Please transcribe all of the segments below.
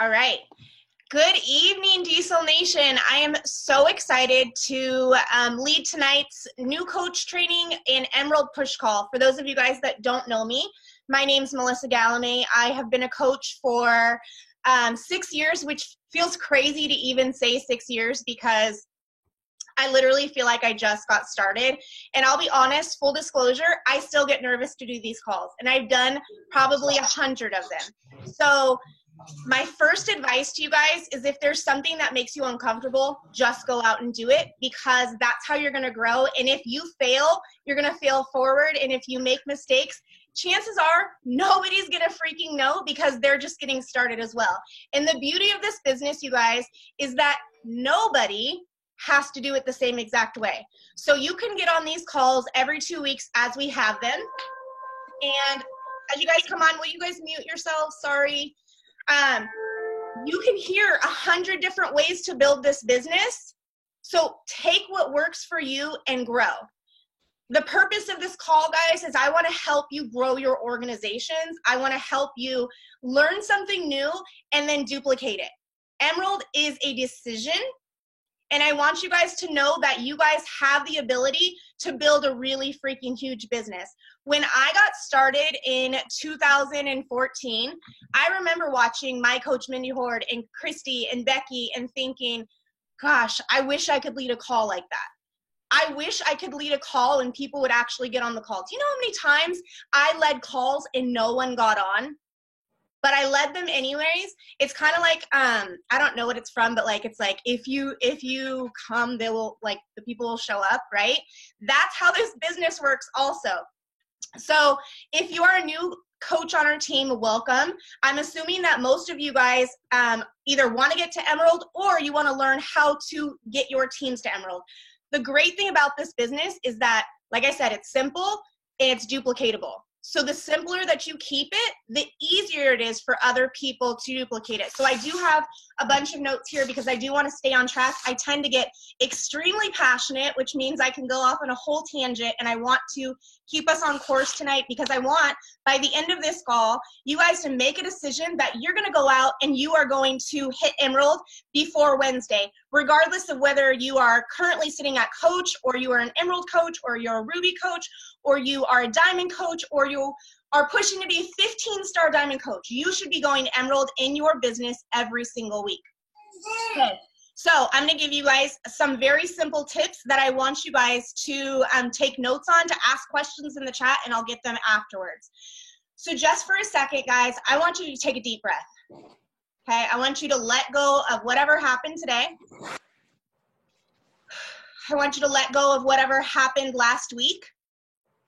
All right. Good evening, Diesel Nation. I am so excited to lead tonight's new coach training in Emerald Push Call. For those of you guys that don't know me, my name's Melissa Galame. I have been a coach for 6 years, which feels crazy to even say 6 years because I literally feel like I just got started. And I'll be honest, full disclosure, I still get nervous to do these calls. And I've done probably 100 of them. So my first advice to you guys is if there's something that makes you uncomfortable, just go out and do it, because that's how you're going to grow. And if you fail, you're going to fail forward. And if you make mistakes, chances are nobody's going to freaking know, because they're just getting started as well. And the beauty of this business, you guys, is that nobody has to do it the same exact way. So you can get on these calls every 2 weeks as we have them. And as you guys come on, will you guys mute yourselves? Sorry. You can hear 100 different ways to build this business. So take what works for you and grow. The purpose of this call, guys, is I want to help you grow your organizations. I want to help you learn something new and then duplicate it. Emerald is a decision. And I want you guys to know that you guys have the ability to build a really freaking huge business. When I got started in 2014, I remember watching my coach Mindy Horde and Christy and Becky and thinking, gosh, I wish I could lead a call like that. I wish I could lead a call and people would actually get on the call. Do you know how many times I led calls and no one got on? But I led them anyways. It's kind of like, I don't know what it's from, but like, it's like, if you come, they will, like, the people will show up, right? That's how this business works also. So if you are a new coach on our team, welcome. I'm assuming that most of you guys either want to get to Emerald or you want to learn how to get your teams to Emerald. The great thing about this business is that, like I said, it's simple and it's duplicatable. So the simpler that you keep it, the easier it is for other people to duplicate it. So I do have a bunch of notes here because I do want to stay on track. I tend to get extremely passionate, which means I can go off on a whole tangent, and I want to keep us on course tonight because I want, by the end of this call, you guys to make a decision that you're going to go out and you are going to hit Emerald before Wednesday, regardless of whether you are currently sitting at coach or you are an Emerald coach or you're a Ruby coach or you are a Diamond coach or you are pushing to be a 15-star Diamond coach. You should be going Emerald in your business every single week. Okay. So I'm going to give you guys some very simple tips that I want you guys to take notes on, to ask questions in the chat, and I'll get them afterwards. So just for a second, guys, I want you to take a deep breath. Okay, I want you to let go of whatever happened today. I want you to let go of whatever happened last week.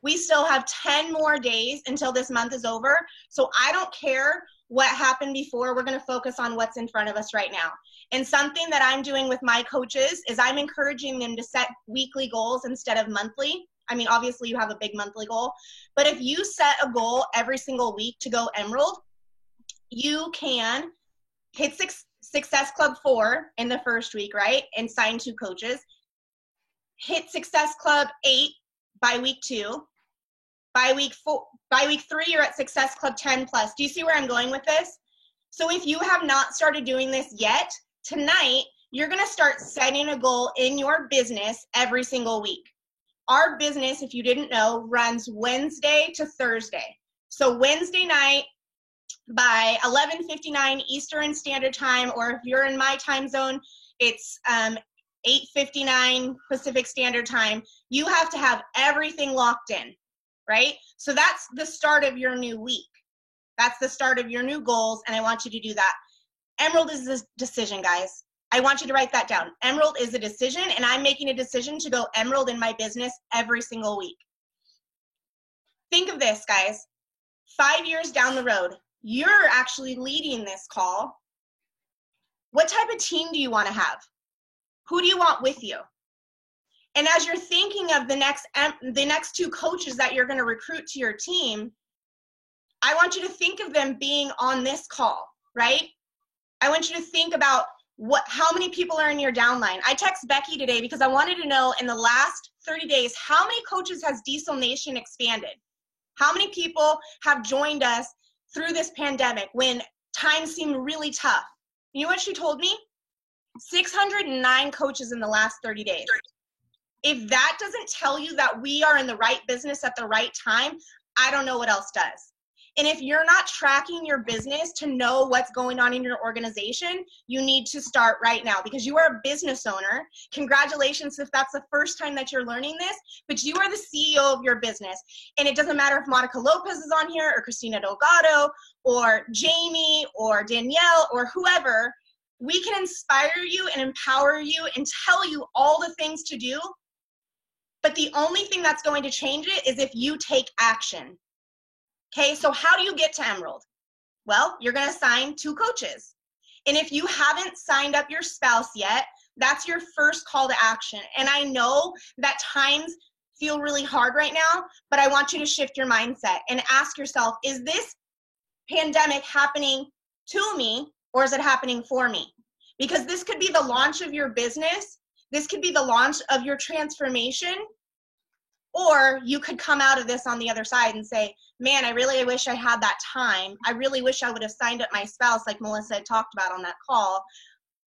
We still have 10 more days until this month is over. So I don't care what happened before. We're going to focus on what's in front of us right now. And something that I'm doing with my coaches is I'm encouraging them to set weekly goals instead of monthly. I mean, obviously you have a big monthly goal, but if you set a goal every single week to go Emerald, you can hit Success Club 4 in the first week, right? And sign 2 coaches. Hit Success Club 8 by week 2. By week 3, you're at Success Club 10 plus. Do you see where I'm going with this? So if you have not started doing this yet, tonight, you're going to start setting a goal in your business every single week. Our business, if you didn't know, runs Wednesday to Thursday. So Wednesday night by 11:59 Eastern Standard Time, or if you're in my time zone, it's 8:59 Pacific Standard Time. You have to have everything locked in, right? So that's the start of your new week. That's the start of your new goals, and I want you to do that. Emerald is a decision, guys. I want you to write that down. Emerald is a decision, and I'm making a decision to go Emerald in my business every single week. Think of this, guys. 5 years down the road, you're actually leading this call. What type of team do you want to have? Who do you want with you? And as you're thinking of the next 2 coaches that you're going to recruit to your team, I want you to think of them being on this call, right? I want you to think about how many people are in your downline. I text Becky today because I wanted to know in the last 30 days, how many coaches has Diesel Nation expanded? How many people have joined us through this pandemic when times seem really tough? You know what she told me? 609 coaches in the last 30 days. If that doesn't tell you that we are in the right business at the right time, I don't know what else does. And if you're not tracking your business to know what's going on in your organization, you need to start right now, because you are a business owner. Congratulations if that's the first time that you're learning this, but you are the CEO of your business. And it doesn't matter if Monica Lopez is on here or Christina Delgado or Jamie or Danielle or whoever. We can inspire you and empower you and tell you all the things to do. But the only thing that's going to change it is if you take action. Okay, so how do you get to Emerald? Well, you're going to sign 2 coaches. And if you haven't signed up your spouse yet, that's your first call to action. And I know that times feel really hard right now, but I want you to shift your mindset and ask yourself, is this pandemic happening to me or is it happening for me? Because this could be the launch of your business. This could be the launch of your transformation. Or you could come out of this on the other side and say, man, I really wish I had that time. I really wish I would have signed up my spouse like Melissa had talked about on that call,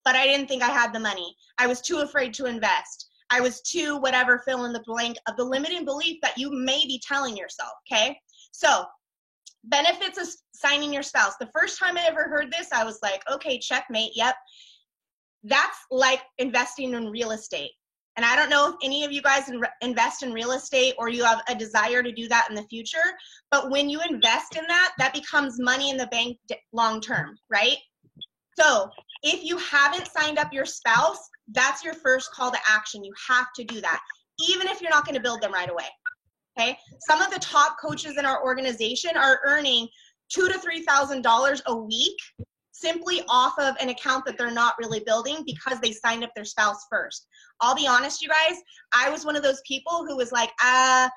but I didn't think I had the money. I was too afraid to invest. I was too whatever, fill in the blank of the limiting belief that you may be telling yourself, okay? So benefits of signing your spouse. The first time I ever heard this, I was like, okay, checkmate, yep. That's like investing in real estate. And I don't know if any of you guys invest in real estate or you have a desire to do that in the future, but when you invest in that, that becomes money in the bank long term, right? So if you haven't signed up your spouse, that's your first call to action. You have to do that, even if you're not going to build them right away, okay? Some of the top coaches in our organization are earning $2,000 to $3,000 a week simply off of an account that they're not really building because they signed up their spouse first. I'll be honest, you guys, I was one of those people who was like, yeah,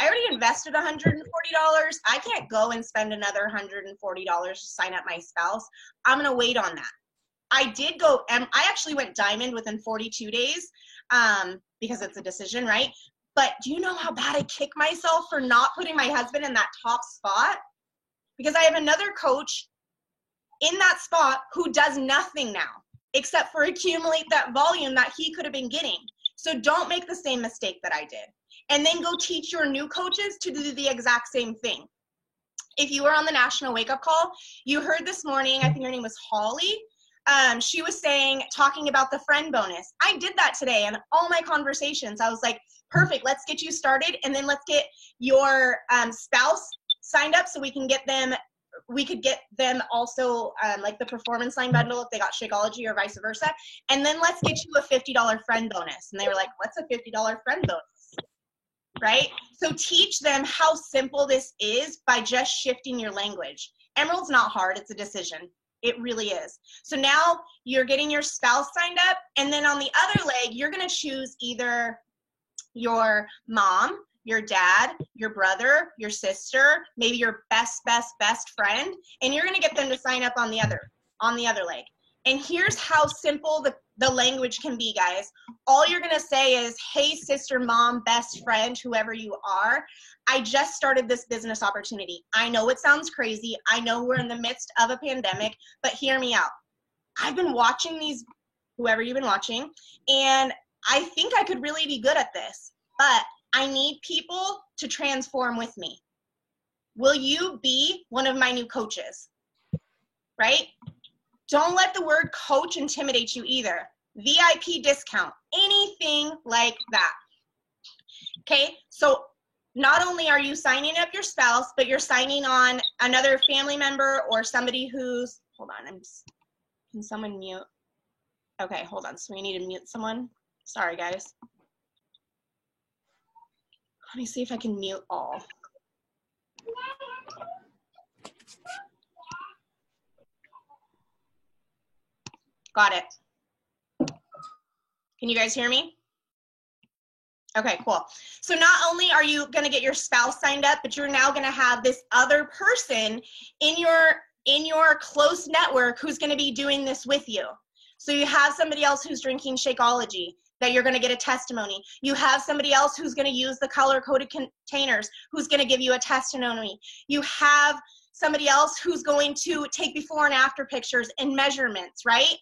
I already invested $140. I can't go and spend another $140 to sign up my spouse. I'm going to wait on that. I did go, I actually went diamond within 42 days because it's a decision, right? But do you know how bad I kick myself for not putting my husband in that top spot? Because I have another coach in that spot who does nothing now except for accumulate that volume that he could have been getting. So don't make the same mistake that I did. And then go teach your new coaches to do the exact same thing. If you were on the National Wake Up Call, you heard this morning, I think her name was Holly, she was talking about the friend bonus. I did that today in all my conversations. I was like, perfect, let's get you started, and then let's get your spouse signed up so we can get them, we could get them also like the Performance Line bundle if they got Shakeology or vice versa. And then let's get you a $50 friend bonus. And they were like, what's a $50 friend bonus? Right? So teach them how simple this is by just shifting your language. Emerald's not hard, it's a decision. It really is. So now you're getting your spouse signed up, and then on the other leg, you're gonna choose either your mom, your dad, your brother, your sister, maybe your best friend, and you're gonna get them to sign up on the other leg. And here's how simple the language can be, guys. All you're gonna say is, hey, sister, mom, best friend, whoever you are, I just started this business opportunity. I know it sounds crazy. I know we're in the midst of a pandemic, but hear me out. I've been watching these, whoever you've been watching, and I think I could really be good at this, but I need people to transform with me. Will you be one of my new coaches? Right? Don't let the word coach intimidate you either. VIP discount, anything like that. Okay, so not only are you signing up your spouse, but you're signing on another family member or somebody who's, hold on, can someone mute? Okay, hold on, so we need to mute someone. Sorry, guys. Let me see if I can mute all. Got it. Can you guys hear me? Okay, cool. So not only are you going to get your spouse signed up, but you're now going to have this other person in your close network who's going to be doing this with you. So you have somebody else who's drinking Shakeology that you're going to get a testimony. You have somebody else who's going to use the color-coded containers who's going to give you a testimony. You have somebody else who's going to take before and after pictures and measurements, right?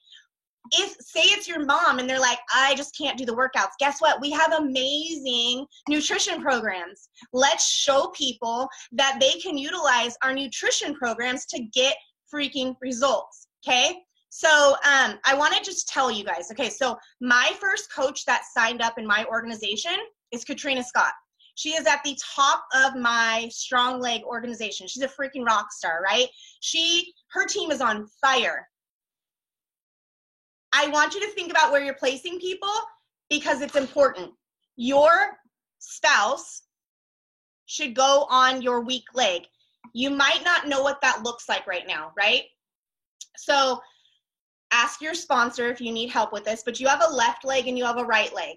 If say it's your mom and they're like, I just can't do the workouts, guess what? We have amazing nutrition programs. Let's show people that they can utilize our nutrition programs to get freaking results. Okay. So I want to just tell you guys, okay, so my first coach that signed up in my organization is Katrina Scott. She is at the top of my Strong Leg organization. She's a freaking rock star, right? Her team is on fire. I want you to think about where you're placing people because it's important. Your spouse should go on your weak leg. You might not know what that looks like right now, right? So ask your sponsor if you need help with this, but you have a left leg and you have a right leg.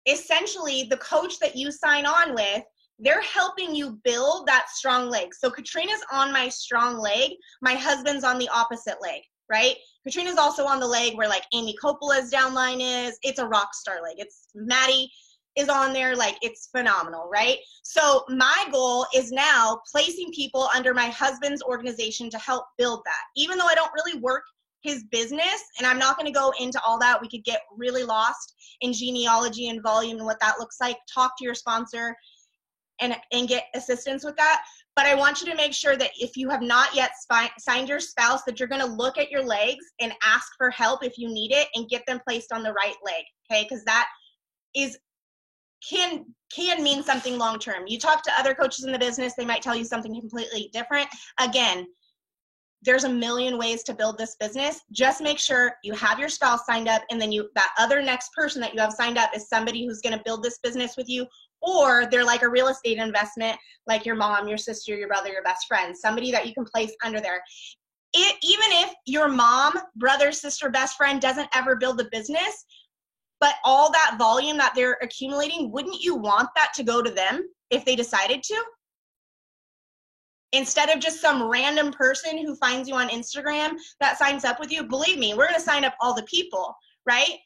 Essentially, the coach that you sign on with, they're helping you build that strong leg. So Katrina's on my strong leg. My husband's on the opposite leg, right? Katrina's also on the leg where like Amy Coppola's downline is. It's a rock star leg. It's Maddie is on there. Like it's phenomenal, right? So my goal is now placing people under my husband's organization to help build that. Even though I don't really work his business, and I'm not going to go into all that. We could get really lost in genealogy and volume and what that looks like. Talk to your sponsor and get assistance with that. But I want you to make sure that if you have not yet signed your spouse, that you're going to look at your legs and ask for help if you need it and get them placed on the right leg, okay? Because that can mean something long term. You talk to other coaches in the business, they might tell you something completely different. Again, there's a million ways to build this business. Just make sure you have your spouse signed up, and then that other next person that you have signed up is somebody who's going to build this business with you, or they're like a real estate investment, like your mom, your sister, your brother, your best friend, somebody that you can place under there. Even if your mom, brother, sister, best friend doesn't ever build the business, but all that volume that they're accumulating, wouldn't you want that to go to them if they decided to? Instead of just some random person who finds you on Instagram that signs up with you. Believe me, we're going to sign up all the people, right?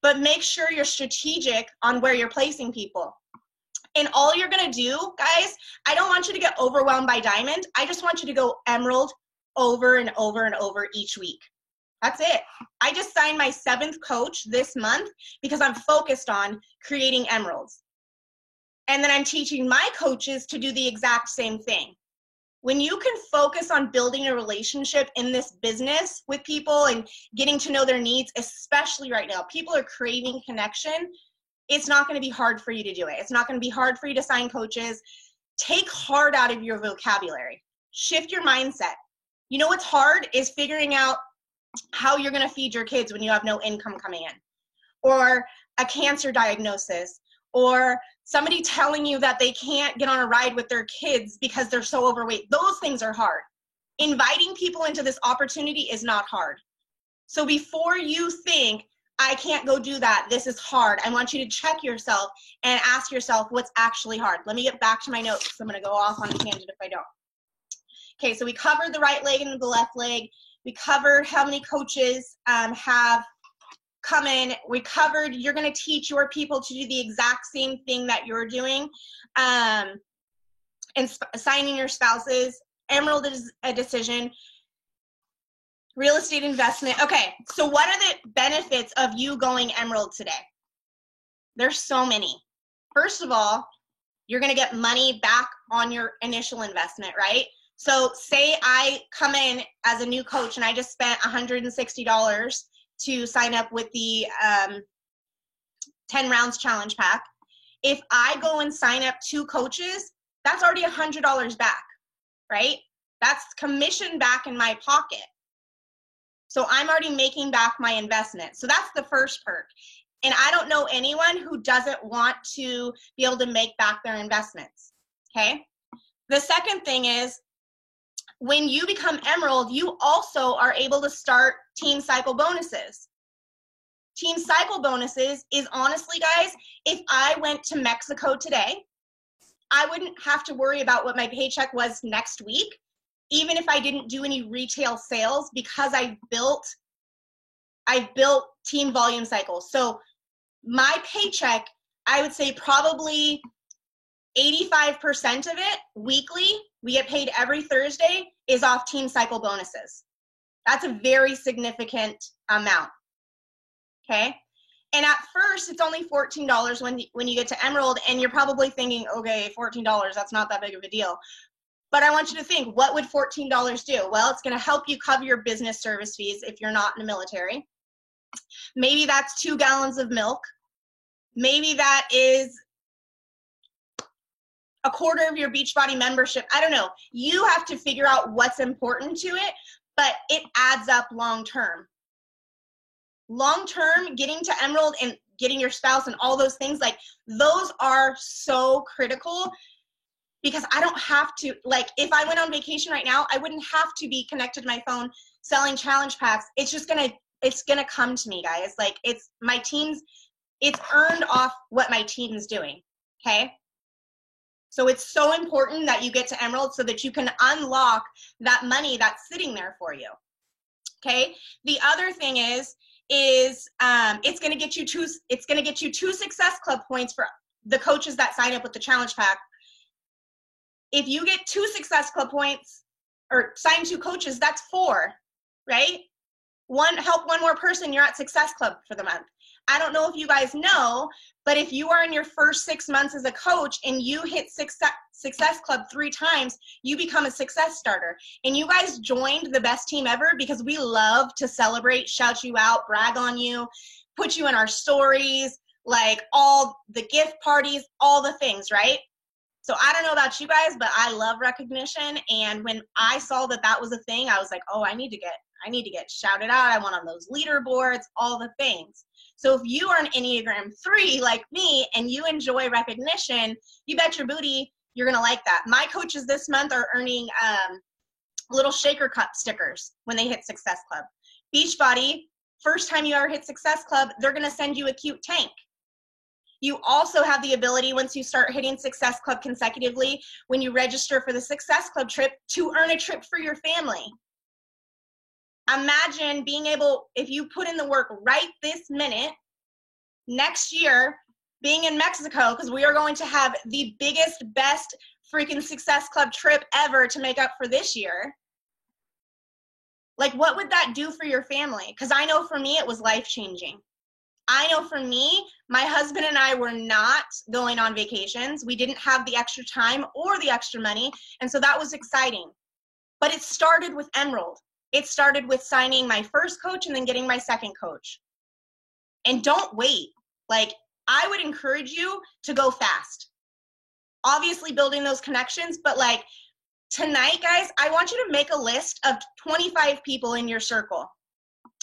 But make sure you're strategic on where you're placing people. And all you're going to do, guys, I don't want you to get overwhelmed by diamond. I just want you to go emerald over and over and over each week. That's it. I just signed my 7th coach this month because I'm focused on creating emeralds. And then I'm teaching my coaches to do the exact same thing. When you can focus on building a relationship in this business with people and getting to know their needs, especially right now, people are craving connection. It's not going to be hard for you to do it. It's not going to be hard for you to sign coaches. Take hard out of your vocabulary. Shift your mindset. You know what's hard is figuring out how you're going to feed your kids when you have no income coming in, or a cancer diagnosis, or somebody telling you that they can't get on a ride with their kids because they're so overweight. Those things are hard. Inviting people into this opportunity is not hard. So before you think, I can't go do that, this is hard, I want you to check yourself and ask yourself what's actually hard. Let me get back to my notes because I'm going to go off on a tangent if I don't. Okay, so we covered the right leg and the left leg. We covered how many coaches have come in. We covered you're going to teach your people to do the exact same thing that you're doing, and assigning your spouses. Emerald is a decision. Real estate investment. Okay, so what are the benefits of you going emerald today? There's so many. First of all, you're going to get money back on your initial investment, right? So say I come in as a new coach and I just spent $160 to sign up with the 10 rounds challenge pack. If I go and sign up 2 coaches, that's already $100 back, right? That's commission back in my pocket. So I'm already making back my investment. So that's the first perk. And I don't know anyone who doesn't want to be able to make back their investments, okay? The second thing is, when you become emerald, you also are able to start team cycle bonuses. Team cycle bonuses is honestly, guys, if I went to Mexico today, I wouldn't have to worry about what my paycheck was next week, even if I didn't do any retail sales, because I've built team volume cycles. So my paycheck, I would say probably 85% of it weekly, we get paid every Thursday, is off team cycle bonuses. That's a very significant amount, okay? And at first, it's only $14 when you get to Emerald, and you're probably thinking, okay, $14, that's not that big of a deal. But I want you to think, what would $14 do? Well, it's gonna help you cover your business service fees if you're not in the military. Maybe that's 2 gallons of milk. Maybe that is a quarter of your Beachbody membership. I don't know. You have to figure out what's important to it, but it adds up long term. Long term, getting to Emerald and getting your spouse and all those things, like those are so critical, because I don't have to, like if I went on vacation right now, I wouldn't have to be connected to my phone selling challenge packs. It's gonna come to me, guys. Like it's earned off what my team's doing, okay? So it's so important that you get to Emerald so that you can unlock that money that's sitting there for you, okay? The other thing is it's gonna get you 2 Success Club points for the coaches that sign up with the challenge pack. If you get 2 Success Club points or sign 2 coaches, that's 4, right? Help one more person, you're at Success Club for the month. I don't know if you guys know, but if you are in your first 6 months as a coach and you hit Success Club 3 times, you become a success starter. And you guys joined the best team ever because we love to celebrate, shout you out, brag on you, put you in our stories, like all the gift parties, all the things, right? So I don't know about you guys, but I love recognition. And when I saw that that was a thing, I was like, oh, I need to get shouted out. I want on those leaderboards, all the things. So if you are an Enneagram 3 like me and you enjoy recognition, you bet your booty you're gonna like that. My coaches this month are earning little shaker cup stickers when they hit Success Club. Beachbody, first time you ever hit Success Club, they're gonna send you a cute tank. You also have the ability, once you start hitting Success Club consecutively, when you register for the Success Club trip, to earn a trip for your family. Imagine being able, if you put in the work right this minute, next year, being in Mexico, because we are going to have the biggest, best freaking Success Club trip ever to make up for this year. Like, what would that do for your family? Because I know for me, it was life-changing. I know for me, my husband and I were not going on vacations. We didn't have the extra time or the extra money, and so that was exciting. But it started with Emerald. It started with signing my first coach and then getting my second coach. And don't wait. Like, I would encourage you to go fast. Obviously building those connections, but like tonight, guys, I want you to make a list of 25 people in your circle.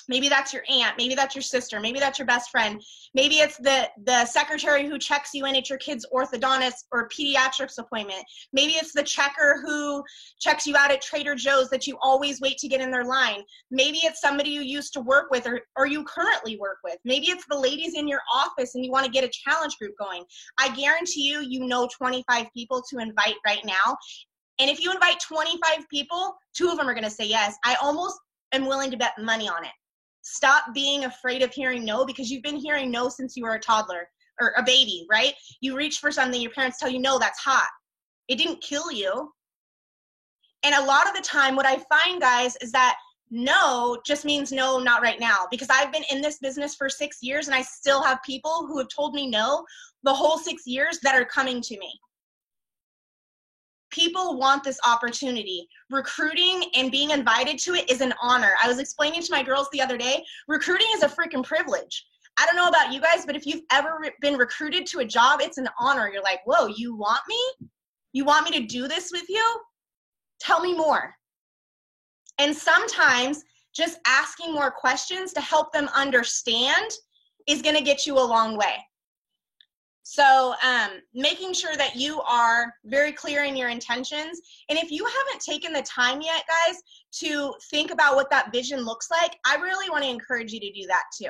Maybe that's your aunt, maybe that's your sister, maybe that's your best friend. Maybe it's the secretary who checks you in at your kid's orthodontist or pediatrics appointment. Maybe it's the checker who checks you out at Trader Joe's that you always wait to get in their line. Maybe it's somebody you used to work with or you currently work with. Maybe it's the ladies in your office and you want to get a challenge group going. I guarantee you, you know 25 people to invite right now. And if you invite 25 people, 2 of them are going to say yes. I almost am willing to bet money on it. Stop being afraid of hearing no, because you've been hearing no since you were a toddler or a baby, right? You reach for something, your parents tell you no, that's hot. It didn't kill you. And a lot of the time what I find, guys, is that no just means no, not right now, because I've been in this business for 6 years and I still have people who have told me no the whole 6 years that are coming to me. People want this opportunity. Recruiting and being invited to it is an honor. I was explaining to my girls the other day, recruiting is a freaking privilege. I don't know about you guys, but if you've ever been recruited to a job, it's an honor. You're like, whoa, you want me? You want me to do this with you? Tell me more. And sometimes just asking more questions to help them understand is going to get you a long way. So making sure that you are very clear in your intentions. And if you haven't taken the time yet, guys, to think about what that vision looks like, I really want to encourage you to do that too.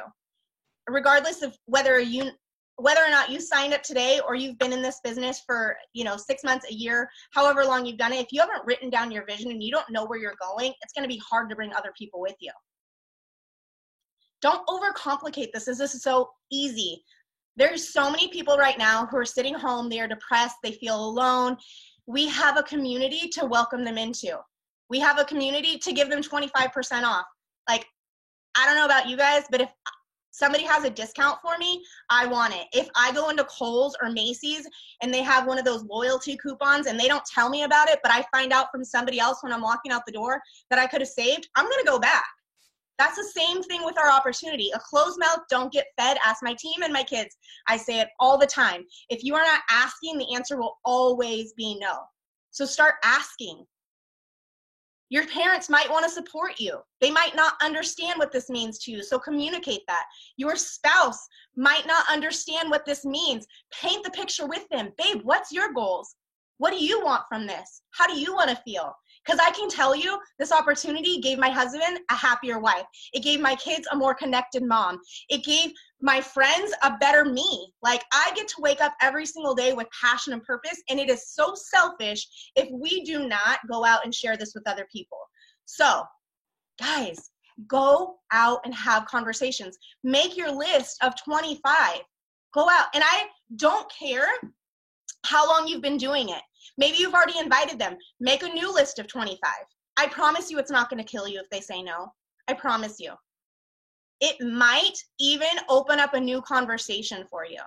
Regardless of whether or not you signed up today or you've been in this business for 6 months, a year, however long you've done it, if you haven't written down your vision and you don't know where you're going, it's going to be hard to bring other people with you. Don't overcomplicate this. This is so easy. There's so many people right now who are sitting home, they are depressed, they feel alone. We have a community to welcome them into. We have a community to give them 25% off. Like, I don't know about you guys, but if somebody has a discount for me, I want it. If I go into Kohl's or Macy's and they have one of those loyalty coupons and they don't tell me about it, but I find out from somebody else when I'm walking out the door that I could have saved, I'm going to go back. That's the same thing with our opportunity. A closed mouth don't get fed. Ask my team and my kids. I say it all the time. If you are not asking, the answer will always be no. So start asking. Your parents might want to support you. They might not understand what this means to you, so communicate that. Your spouse might not understand what this means. Paint the picture with them. Babe, what's your goals? What do you want from this? How do you want to feel? Because I can tell you, this opportunity gave my husband a happier wife. It gave my kids a more connected mom. It gave my friends a better me. Like, I get to wake up every single day with passion and purpose, and it is so selfish if we do not go out and share this with other people. So, guys, go out and have conversations. Make your list of 25. Go out, and I don't care how long you've been doing it. Maybe you've already invited them. Make a new list of 25. I promise you it's not going to kill you if they say no. I promise you. It might even open up a new conversation for you.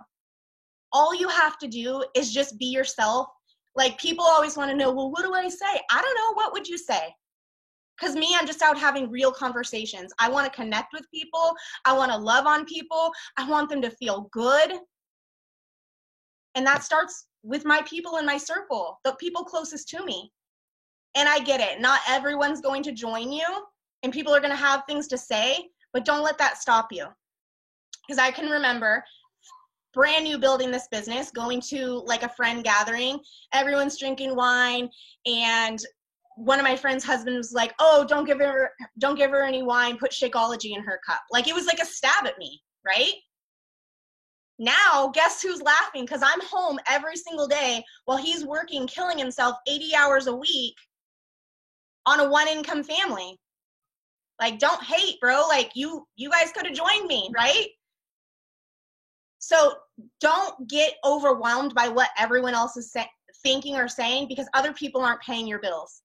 All you have to do is just be yourself. Like, people always want to know, well, what do I say? I don't know. What would you say? Because me, I'm just out having real conversations. I want to connect with people. I want to love on people. I want them to feel good. And that starts with my people in my circle, the people closest to me. And I get it. Not everyone's going to join you, and people are going to have things to say, but don't let that stop you. Because I can remember brand new building this business, going to like a friend gathering, everyone's drinking wine, and one of my friend's husband was like, oh, don't give her any wine, put Shakeology in her cup. Like, it was like a stab at me, right? Now, guess who's laughing? Because I'm home every single day while he's working, killing himself 80 hours a week on a one-income family. Like, don't hate, bro. Like, you guys could have joined me, right? So don't get overwhelmed by what everyone else is thinking or saying, because other people aren't paying your bills.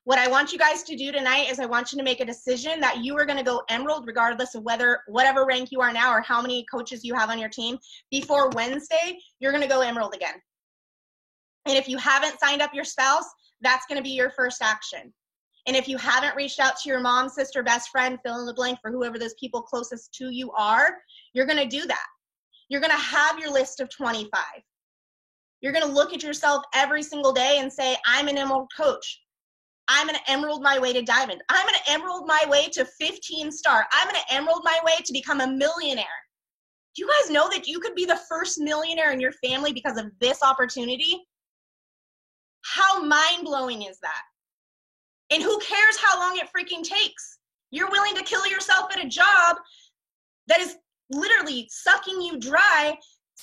What I want you guys to do tonight is I want you to make a decision that you are going to go Emerald regardless of whatever rank you are now or how many coaches you have on your team. Before Wednesday, you're going to go Emerald again. And if you haven't signed up your spouse, that's going to be your first action. And if you haven't reached out to your mom, sister, best friend, fill in the blank for whoever those people closest to you are, you're going to do that. You're going to have your list of 25. You're going to look at yourself every single day and say, I'm an Emerald coach. I'm going to Emerald my way to Diamond. I'm going to Emerald my way to 15 star. I'm going to Emerald my way to become a millionaire. Do you guys know that you could be the first millionaire in your family because of this opportunity? How mind-blowing is that? And who cares how long it freaking takes? You're willing to kill yourself at a job that is literally sucking you dry,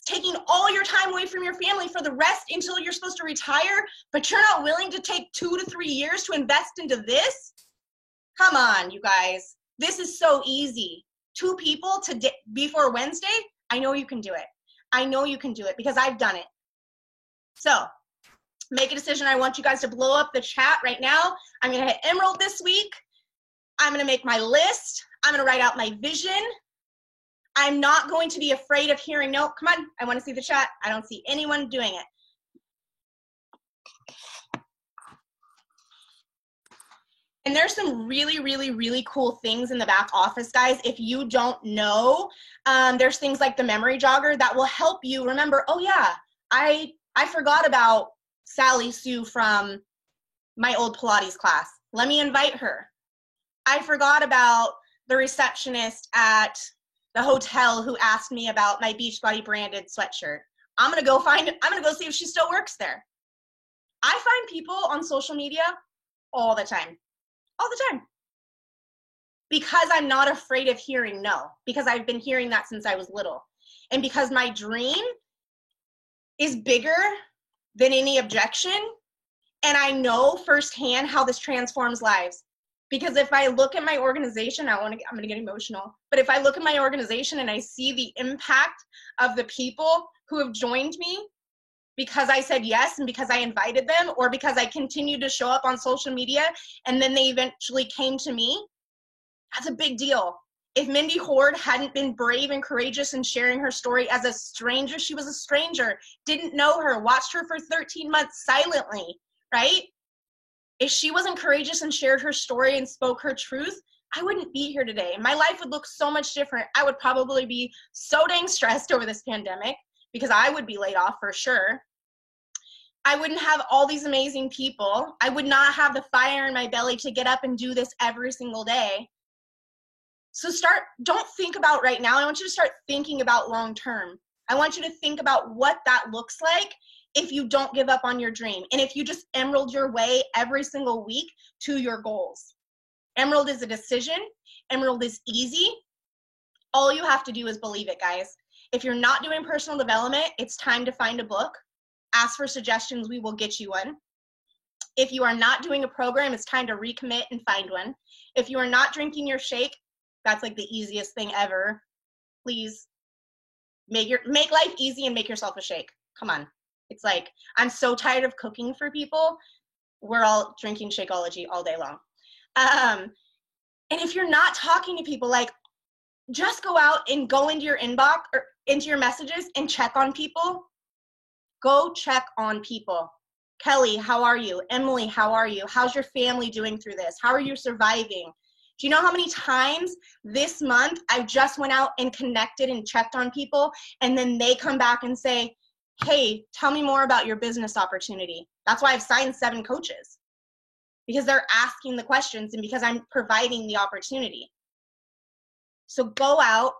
taking all your time away from your family for the rest until you're supposed to retire, but you're not willing to take 2 to 3 years to invest into this? Come on, you guys. This is so easy. 2 people before Wednesday, I know you can do it. I know you can do it because I've done it. So make a decision. I want you guys to blow up the chat right now. I'm going to hit Emerald this week. I'm going to make my list. I'm going to write out my vision. I'm not going to be afraid of hearing no. Come on, I want to see the chat. I don't see anyone doing it. And there's some really, really, really cool things in the back office, guys. If you don't know, there's things like the memory jogger that will help you remember, oh yeah, I forgot about Sally Sue from my old Pilates class. Let me invite her. I forgot about the receptionist at the hotel who asked me about my Beachbody branded sweatshirt. I'm gonna go see if she still works there. I find people on social media all the time, because I'm not afraid of hearing no, because I've been hearing that since I was little. And because my dream is bigger than any objection, and I know firsthand how this transforms lives. Because if I look at my organization, I'm going to get emotional, but if I look at my organization and I see the impact of the people who have joined me because I said yes and because I invited them, or because I continued to show up on social media and then they eventually came to me, that's a big deal. If Mindy Horde hadn't been brave and courageous in sharing her story as a stranger, she was a stranger, didn't know her, watched her for 13 months silently, right? If she wasn't courageous and shared her story and spoke her truth, I wouldn't be here today. My life would look so much different. I would probably be so dang stressed over this pandemic because I would be laid off for sure. I wouldn't have all these amazing people. I would not have the fire in my belly to get up and do this every single day. So don't think about right now. I want you to start thinking about long term. I want you to think about what that looks like if you don't give up on your dream. And if you just emerald your way every single week to your goals. Emerald is a decision. Emerald is easy. All you have to do is believe it, guys. If you're not doing personal development, it's time to find a book. Ask for suggestions, we will get you one. If you are not doing a program, it's time to recommit and find one. If you are not drinking your shake, that's like the easiest thing ever. Please make life easy and make yourself a shake. Come on. It's like, I'm so tired of cooking for people. We're all drinking Shakeology all day long. And if you're not talking to people, like, just go out and go into your inbox or into your messages and check on people. Go check on people. Kelly, how are you? Emily, how are you? How's your family doing through this? How are you surviving? Do you know how many times this month I just went out and connected and checked on people, and then they come back and say, hey, tell me more about your business opportunity. That's why I've signed 7 coaches, because they're asking the questions and because I'm providing the opportunity. So go out,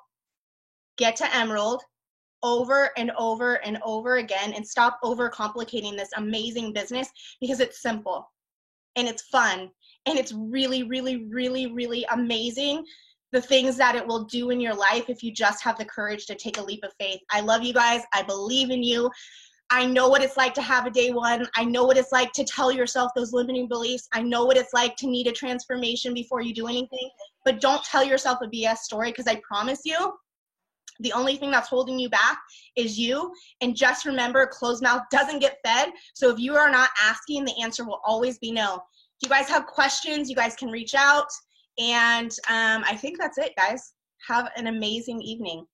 get to Emerald over and over and over again, and stop overcomplicating this amazing business, because it's simple and it's fun and it's really, really, really, really amazing, the things that it will do in your life if you just have the courage to take a leap of faith. I love you guys. I believe in you. I know what it's like to have a day one. I know what it's like to tell yourself those limiting beliefs. I know what it's like to need a transformation before you do anything. But don't tell yourself a BS story, because I promise you, the only thing that's holding you back is you. And just remember, a closed mouth doesn't get fed. So if you are not asking, the answer will always be no. If you guys have questions, you guys can reach out. And I think that's it, guys. Have an amazing evening.